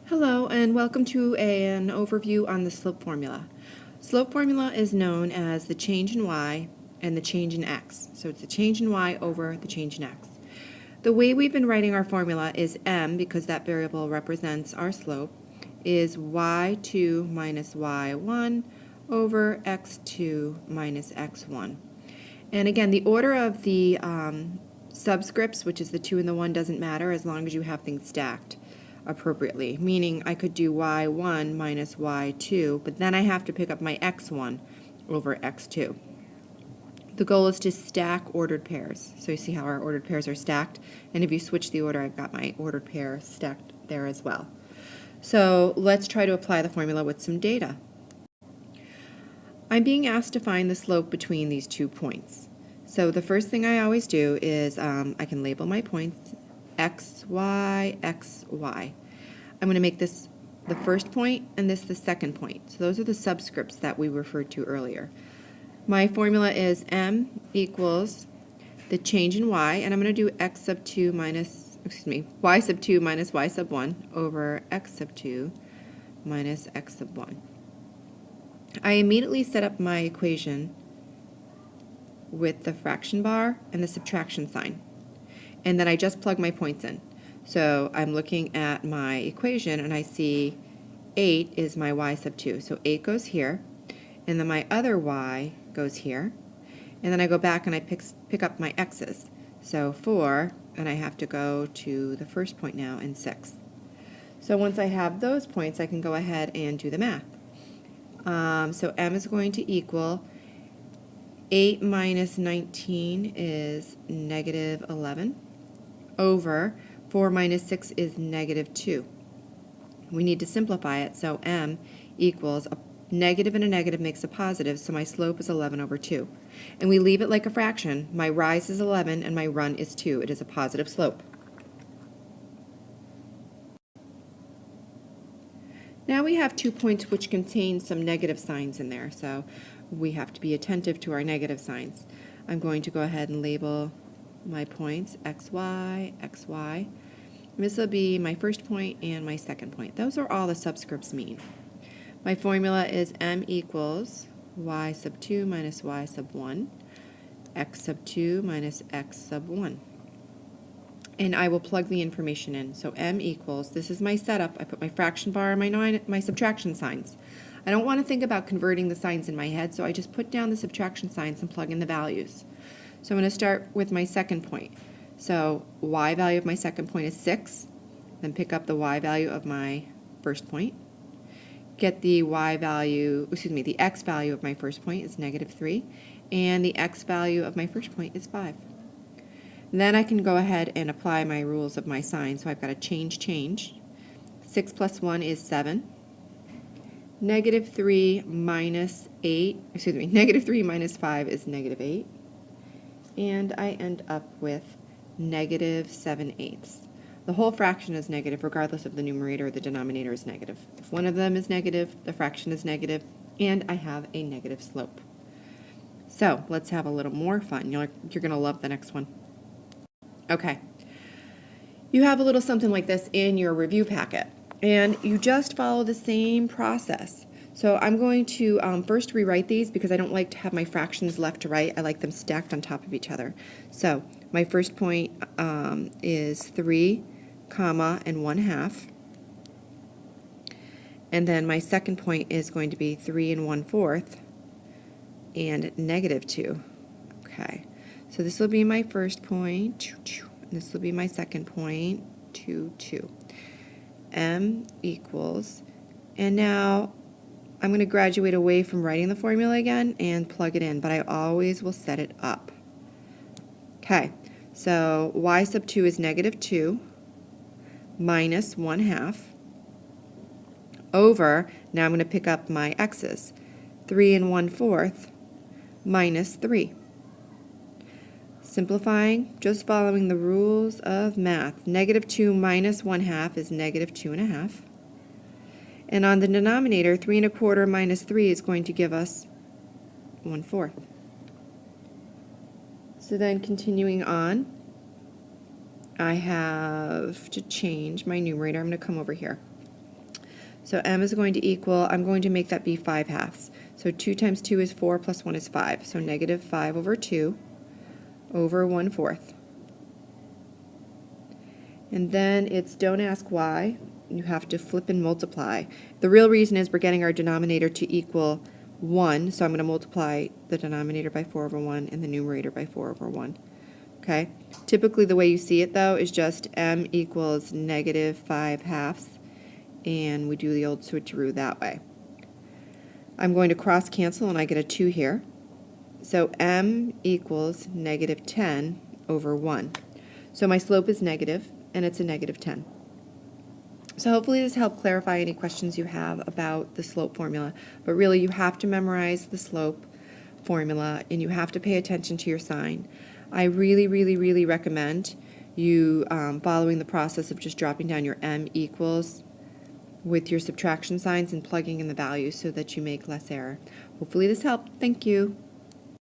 Hello, and welcome to an overview on the slope formula. Slope formula is known as the change in y and the change in x. So it's the change in y over the change in x. The way we've been writing our formula is m, because that variable represents our slope, is y2 minus y1 over x2 minus x1. And again, the order of the subscripts, which is the 2 and the 1, doesn't matter as long as you have things stacked appropriately, meaning I could do y1 minus y2, but then I have to pick up my x1 over x2. The goal is to stack ordered pairs. So you see how our ordered pairs are stacked, and if you switch the order, I've got my ordered pair stacked there as well. So let's try to apply the formula with some data. I'm being asked to find the slope between these 2 points. So the first thing I always do is I can label my points x, y, x, y. I'm going to make this the first point and this the second point. So those are the subscripts that we referred to earlier. My formula is m equals the change in y, and I'm going to do x sub 2 minus, y sub 2 minus y sub 1 over x sub 2 minus x sub 1. I immediately set up my equation with the fraction bar and the subtraction sign. And then I just plug my points in. So I'm looking at my equation and I see 8 is my y sub 2. So 8 goes here, and then my other y goes here. And then I go back and I pick up my x's. So 4, and I have to go to the first point now, and 6. So once I have those points, I can go ahead and do the math. So m is going to equal 8 minus 19 is negative 11 over 4 minus 6 is negative 2. We need to simplify it, so m equals a negative and a negative makes a positive, so my slope is 11 over 2. And we leave it like a fraction. My rise is 11 and my run is 2. It is a positive slope. Now we have 2 points which contain some negative signs in there, so we have to be attentive to our negative signs. I'm going to go ahead and label my points xy, xy. This will be my first point and my second point. Those are all the subscripts mean. My formula is m equals y sub 2 minus y sub 1, x sub 2 minus x sub 1. And I will plug the information in. So m equals, this is my setup. I put my fraction bar and my subtraction signs. I don't want to think about converting the signs in my head, so I just put down the subtraction signs and plug in the values. So I'm going to start with my second point. So y value of my second point is 6. Then pick up the y value of my first point. Get the the x value of my first point is negative 3. And the x value of my first point is 5. Then I can go ahead and apply my rules of my sign. So I've got a change. 6 plus 1 is 7. Negative 3 minus 5 is negative 8. And I end up with negative 7/8. The whole fraction is negative regardless of the numerator or the denominator is negative. If one of them is negative, the fraction is negative, and I have a negative slope. So let's have a little more fun. You're going to love the next one. Okay. You have a little something like this in your review packet, and you just follow the same process. So I'm going to first rewrite these because I don't like to have my fractions left to right. I like them stacked on top of each other. So my first point is 3, comma, and 1/2. And then my second point is going to be 3 and 1/4 and negative 2. Okay, so this will be my first point. This will be my second point, 2, 2. M equals, and now I'm going to graduate away from writing the formula again and plug it in, but I always will set it up. Okay, so y sub 2 is negative 2 minus 1/2 over, now I'm going to pick up my x's, 3 and 1/4 minus 3. Simplifying, just following the rules of math. Negative 2 minus 1/2 is negative 2.5. And on the denominator, 3 1/4 minus 3 is going to give us 1/4. So then continuing on, I have to change my numerator. I'm going to come over here. So m is going to equal, I'm going to make that be 5/2. So 2 times 2 is 4 plus 1 is 5. So negative 5 over 2 over 1/4. And then it's don't ask why. You have to flip and multiply. The real reason is we're getting our denominator to equal 1, so I'm going to multiply the denominator by 4 over 1 and the numerator by 4 over 1. Okay? Typically the way you see it, though, is just m equals negative 5/2, and we do the old switcheroo that way. I'm going to cross cancel, and I get a 2 here. So m equals negative 10 over 1. So my slope is negative, and it's a negative 10. So hopefully this helped clarify any questions you have about the slope formula. But really, you have to memorize the slope formula, and you have to pay attention to your sign. I really, really, really recommend you following the process of just dropping down your m equals with your subtraction signs and plugging in the values so that you make less error. Hopefully this helped. Thank you.